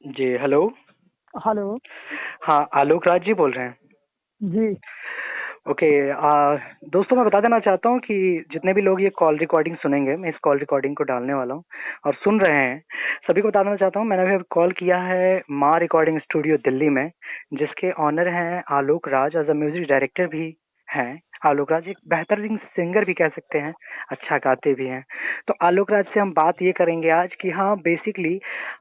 जी, hello. Hello. हाँ, आलोक राज जी बोल रहे हैं। जी। ओके। दोस्तों, मैं बता देना चाहता हूँ कि जितने भी लोग ये कॉल रिकॉर्डिंग सुनेंगे, मैं इस कॉल रिकॉर्डिंग को डालने वाला हूँ और सुन रहे हैं, सभी को बता देना चाहता हूँ, मैंने अभी कॉल किया है माँ रिकॉर्डिंग स्टूडियो दिल्ली में, जिसके ऑनर हैं Alok Raj, as a music director भी हैं। आलोक राज एक बेहतरीन सिंगर भी कह सकते हैं, अच्छा गाते भी हैं। तो आलोक राज से हम बात ये करेंगे आज कि हाँ, बेसिकली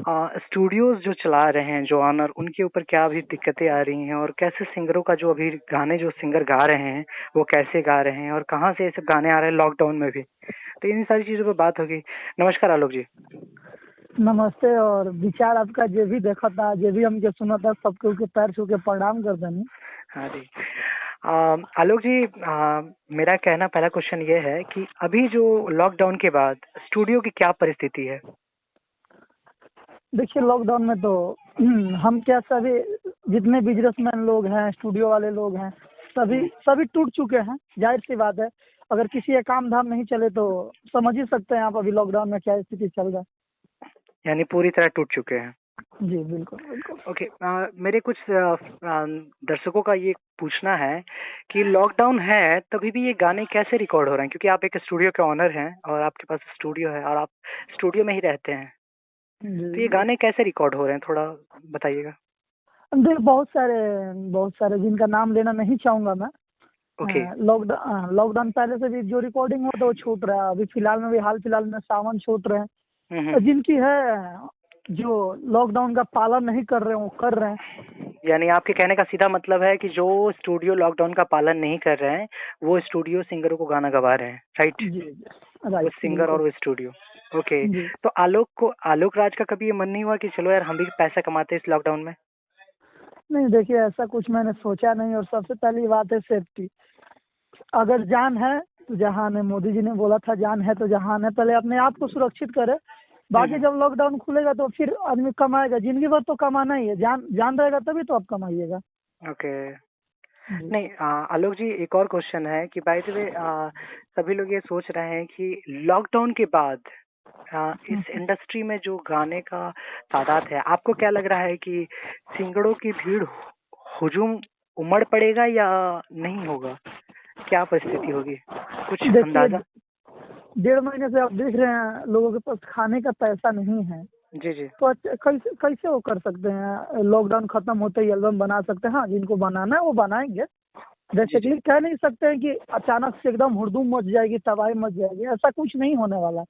स्टूडियोज जो चला रहे हैं जो ऑनर, उनके ऊपर क्या अभी दिक्कतें आ रही हैं और कैसे सिंगरों का जो अभी गाने जो सिंगर गा रहे हैं वो कैसे गा रहे हैं और कहाँ से ये सब गाने आ रहे हैं लॉकडाउन में भी। तो इन सारी चीजों पर बात होगी। नमस्कार आलोक जी। नमस्ते। और विचार आपका जे भी देखा था, जे भी हमके सुना था, सबके उनके पैर छू के प्रणाम कर देनी। हाँ जी। आलोक जी, मेरा कहना पहला क्वेश्चन ये है कि अभी जो लॉकडाउन के बाद स्टूडियो की क्या परिस्थिति है? देखिए, लॉकडाउन में तो हम क्या सभी जितने बिजनेसमैन लोग हैं, स्टूडियो वाले लोग हैं, सभी हम्म, सभी टूट चुके हैं। जाहिर सी बात है, अगर किसी का काम धाम नहीं चले तो समझ ही सकते हैं आप अभी लॉकडाउन में क्या स्थिति चल रहा यानी पूरी तरह टूट चुके हैं। है। जी बिल्कुल बिल्कुल। ओके। मेरे कुछ दर्शकों का ये पूछना है कि लॉकडाउन है तभी भी ये गाने कैसे रिकॉर्ड हो रहे हैं, क्योंकि आप एक स्टूडियो के ऑनर हैं और आपके पास स्टूडियो है और आप स्टूडियो में ही रहते हैं। जी तो ये जी। गाने कैसे रिकॉर्ड हो रहे हैं, थोड़ा बताइएगा। देखिए, बहुत सारे जिनका नाम लेना नहीं चाहूंगा मैं। ओके। लॉकडाउन पहले से भी जो रिकॉर्डिंग होता है वो छूट रहा है। अभी फिलहाल में भी हाल फिलहाल में सावन छूट रहे हैं। और हम्म। जिनकी है, जो लॉकडाउन का पालन नहीं कर रहे हैं वो कर रहे हैं। यानी आपके कहने का सीधा मतलब है कि जो स्टूडियो लॉकडाउन का पालन नहीं कर रहे हैं वो स्टूडियो सिंगरों को गाना गवा रहे हैं, राइट? जी जी। वो राइट सिंगर बिल्कुल। और वो स्टूडियो। ओके। जी। तो आलोक राज का कभी ये मन नहीं हुआ कि चलो यार हम भी पैसा कमाते हैं इस लॉकडाउन में? नहीं, देखिए, ऐसा कुछ मैंने सोचा नहीं। और सबसे पहली बात है सेफ्टी। अगर जान है तो जहान है। मोदी जी ने बोला था जान है तो जहान है। पहले अपने आप को सुरक्षित करे, बाकी हम्म। जब लॉकडाउन खुलेगा तो फिर आदमी कमाएगा। जिंदगी भर तो कमाना ही है। जान जान रहेगा तभी तो आप कमाइएगा। ओके। जी। नहीं, आलोक जी, एक और क्वेश्चन है कि बाय द वे सभी लोग ये सोच रहे हैं कि लॉकडाउन के बाद इस इंडस्ट्री में जो गाने का तादाद है, आपको क्या लग रहा है कि सिंगरों की भीड़ हुजूम उमड़ पड़ेगा या नहीं होगा? क्या परिस्थिति होगी, कुछ देखिए, अंदाजा? 1.5 महीने से आप देख रहे हैं लोगों के पास खाने का पैसा नहीं है। जी जी। तो कैसे कैसे वो कर सकते हैं? लॉकडाउन खत्म होते ही एल्बम बना सकते हैं। हाँ, जिनको बनाना है वो बनाएंगे। जी जी। बेसिकली कह नहीं सकते हैं कि अचानक से एकदम हुड़दुम मच जाएगी, तबाही मच जाएगी। ऐसा कुछ नहीं होने वाला।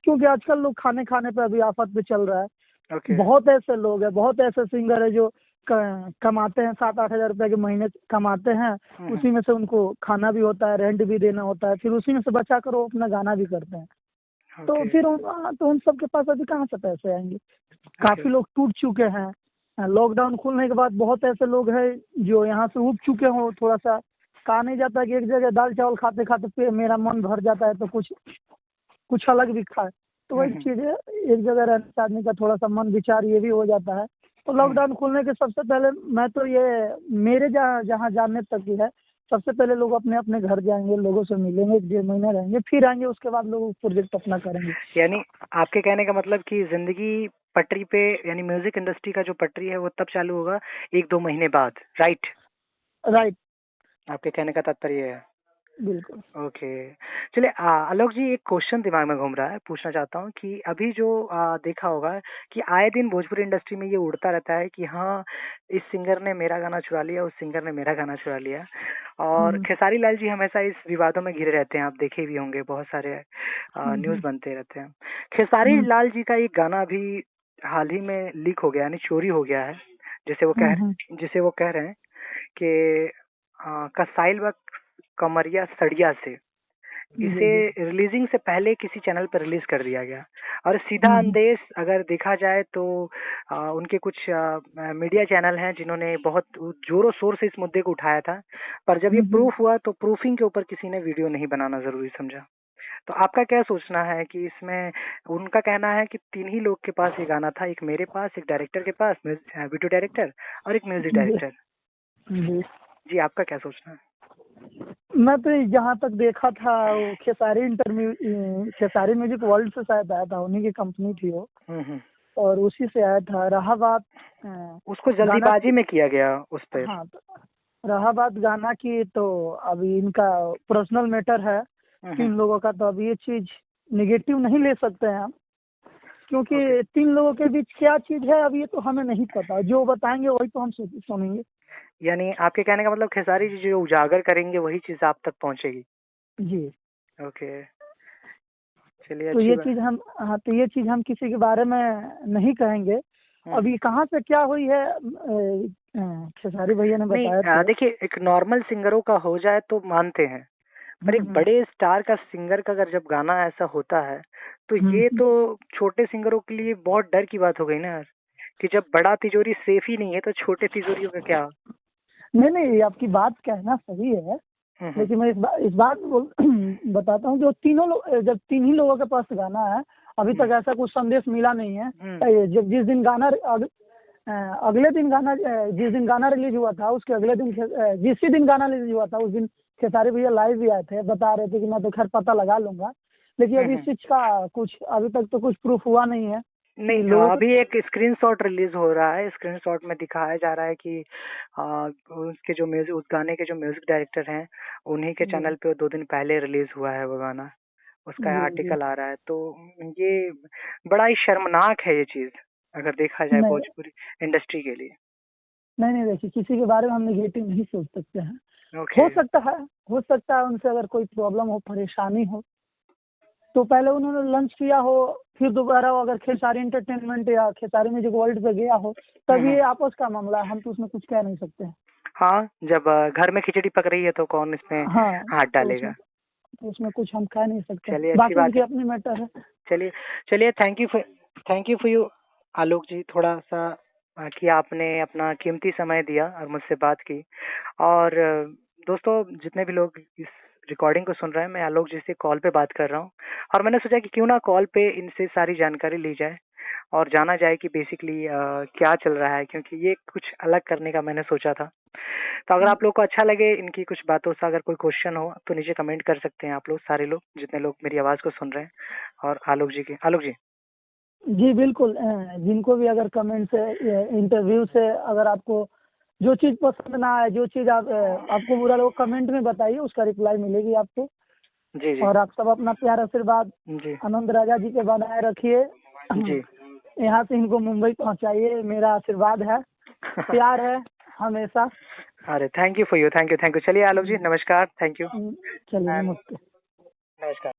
क्योंकि आजकल लोग खाने खाने पे अभी आफत पे चल रहा है। ओके। बहुत ऐसे लोग हैं, बहुत ऐसे सिंगर है जो कमाते हैं 7-8 हज़ार रुपए के महीने कमाते हैं। हम्म। उसी में से उनको खाना भी होता है, रेंट भी देना होता है, फिर उसी में से बचा कर वो अपना गाना भी करते हैं। तो ओके। फिर उन सब के पास अभी कहाँ से पैसे आएंगे? ओके। काफी लोग टूट चुके हैं। लॉकडाउन खुलने के बाद बहुत ऐसे लोग हैं जो यहाँ से उब चुके हो। थोड़ा सा कहा नहीं जाता कि एक जगह दाल चावल खाते खाते मेरा मन भर जाता है तो कुछ कुछ अलग भी खाए। तो वही हम्म। चीज है। एक जगह रहने से आदमी का थोड़ा सा मन विचार ये भी हो जाता है। तो हम्म। लॉकडाउन खुलने के सबसे पहले मैं तो ये, मेरे जहाँ जहाँ जानने तक की है, सबसे पहले लोग अपने अपने घर जाएंगे, लोगों से मिलेंगे, 1-1.5 महीने रहेंगे, फिर आएंगे। उसके बाद लोग प्रोजेक्ट अपना करेंगे। यानी आपके कहने का मतलब कि जिंदगी पटरी पे, यानी म्यूजिक इंडस्ट्री का जो पटरी है वो तब चालू होगा 1-2 महीने बाद, राइट? राइट। आपके कहने का तात्पर्य ये है। बिल्कुल। ओके। चलिए, आलोक जी, एक क्वेश्चन दिमाग में घूम रहा है, पूछना चाहता हूँ कि अभी जो देखा होगा कि आए दिन भोजपुरी इंडस्ट्री में ये उड़ता रहता है कि हाँ, इस सिंगर ने मेरा गाना चुरा लिया, उस सिंगर ने मेरा गाना चुरा लिया। और हम्म खेसारी लाल जी हमेशा इस विवादों में घिरे रहते हैं, आप देखे भी होंगे, बहुत सारे न्यूज हम्म बनते रहते हैं। खेसारी हम्म लाल जी का एक गाना अभी हाल ही में लीक हो गया, यानी चोरी हो गया है, हम्म हम्म, जिसे वो कह रहे हैं कि कसाइल व कमरिया सड़िया से, जी इसे जी। रिलीजिंग से पहले किसी चैनल पर रिलीज कर दिया गया। और सीधा हम्म हम्म अंदेश अगर देखा जाए तो उनके कुछ मीडिया चैनल हैं जिन्होंने बहुत जोरों शोर से इस मुद्दे को उठाया था, पर जब ये हम्म। प्रूफ हुआ तो प्रूफिंग के ऊपर किसी ने वीडियो नहीं बनाना जरूरी समझा। तो आपका क्या सोचना है कि इसमें? उनका कहना है कि 3 ही लोग के पास ये गाना था, एक मेरे पास, एक डायरेक्टर के पास, वीडियो डायरेक्टर, और एक म्यूजिक जी डायरेक्टर। जी। जी, आपका क्या सोचना है? मैं तो जहाँ तक देखा था, वो खेसारी म्यूजिक वर्ल्ड से शायद आया था, उन्हीं की कंपनी थी वो। हम्म। और उसी से आया था रहा बात। उसको जल्दीबाजी में किया गया उस पर। हाँ, तो रहा बात गाना की, तो अभी इनका पर्सनल मैटर है 3 लोगों का, तो अब ये चीज निगेटिव नहीं ले सकते हैं हम, क्योंकि 3 लोगों के बीच क्या चीज है अब ये तो हमें नहीं पता, जो बताएंगे वही तो हम सुनेंगे। यानी आपके कहने का मतलब खेसारी जी जो उजागर करेंगे वही चीज आप तक पहुंचेगी। जी। ओके, चलिए तो अच्छी ये बात। चीज हम, हाँ, तो ये चीज हम किसी के बारे में नहीं कहेंगे। अभी कहाँ से क्या हुई है खेसारी भैया ने बताया नहीं, थे। देखिए एक नॉर्मल सिंगरों का हो जाए तो मानते हैं, पर एक बड़े स्टार का सिंगर का अगर जब गाना ऐसा होता है तो ये तो छोटे सिंगरों के लिए बहुत डर की बात हो गई ना यार, कि जब बड़ा तिजोरी सेफ ही नहीं है तो छोटे तिजोरियों का क्या। नहीं, आपकी बात कहना सही है, लेकिन मैं इस बात बताता हूँ, जो तीनों लोग, जब 3 ही लोगों के पास गाना है, अभी तक ऐसा कुछ संदेश मिला नहीं है। जब जिस दिन गाना अगले दिन गाना, जिस दिन गाना रिलीज हुआ था उसके अगले दिन, जिस दिन गाना रिलीज हुआ था उस दिन खेसारी भैया लाइव भी आए थे, बता रहे थे कि मैं तो खैर पता लगा लूंगा, लेकिन अभी इस चीज का कुछ अभी तक तो कुछ प्रूफ हुआ नहीं है। नहीं, अभी एक स्क्रीनशॉट रिलीज हो रहा है, स्क्रीनशॉट में दिखाया जा रहा है कि उसके जो म्यूजिक, उस गाने के जो म्यूजिक डायरेक्टर हैं उन्हीं के चैनल पे 2 दिन पहले रिलीज हुआ है वो गाना, उसका आर्टिकल आ रहा है। तो ये बड़ा ही शर्मनाक है ये चीज, अगर देखा जाए भोजपुरी इंडस्ट्री के लिए। नहीं, देखिए किसी के बारे में हम निगेटिव नहीं सोच सकते हैं। Okay. हो सकता है उनसे अगर कोई प्रॉब्लम हो, परेशानी हो, तो पहले उन्होंने लंच किया हो, फिर दोबारा अगर खेसारी एंटरटेनमेंट या खेसारी म्यूजिक वर्ल्ड पे गया हो, तब ये आपस का मामला है, हम तो उसमें कुछ कह नहीं सकते हैं। हाँ, जब घर में खिचड़ी पक रही है तो कौन इसमें हाथ डालेगा, तो उसमें कुछ हम कह नहीं सकते। चलिए अच्छी बात है, अपनी मैटर है। चलिए थैंक यू फॉर यू आलोक जी, थोड़ा सा कि आपने अपना कीमती समय दिया और मुझसे बात की। और दोस्तों जितने भी लोग इस रिकॉर्डिंग को सुन रहे हैं, मैं आलोक जी से कॉल पे बात कर रहा हूँ, और मैंने सोचा कि क्यों ना कॉल पे इनसे सारी जानकारी ली जाए और जाना जाए कि बेसिकली क्या चल रहा है, क्योंकि ये कुछ अलग करने का मैंने सोचा था। तो अगर आप लोग को अच्छा लगे इनकी कुछ बातों से, अगर कोई क्वेश्चन हो तो नीचे कमेंट कर सकते हैं आप लोग, सारे लोग जितने लोग मेरी आवाज़ को सुन रहे हैं। और आलोक जी जी बिल्कुल, जिनको भी अगर कमेंट से, इंटरव्यू से अगर आपको जो चीज़ पसंद ना आए, जो चीज़ आपको बुरा लगे, कमेंट में बताइए, उसका रिप्लाई मिलेगी आपको। जी। और आप सब अपना प्यार आशीर्वाद आनंद राजा जी पे बनाए रखिए जी। यहाँ से इनको मुंबई पहुँचाइए, मेरा आशीर्वाद है, प्यार है हमेशा। अरे थैंक यू। चलिए आलोक जी, नमस्कार, थैंक यू। चलिए, नमस्ते। नमस्कार।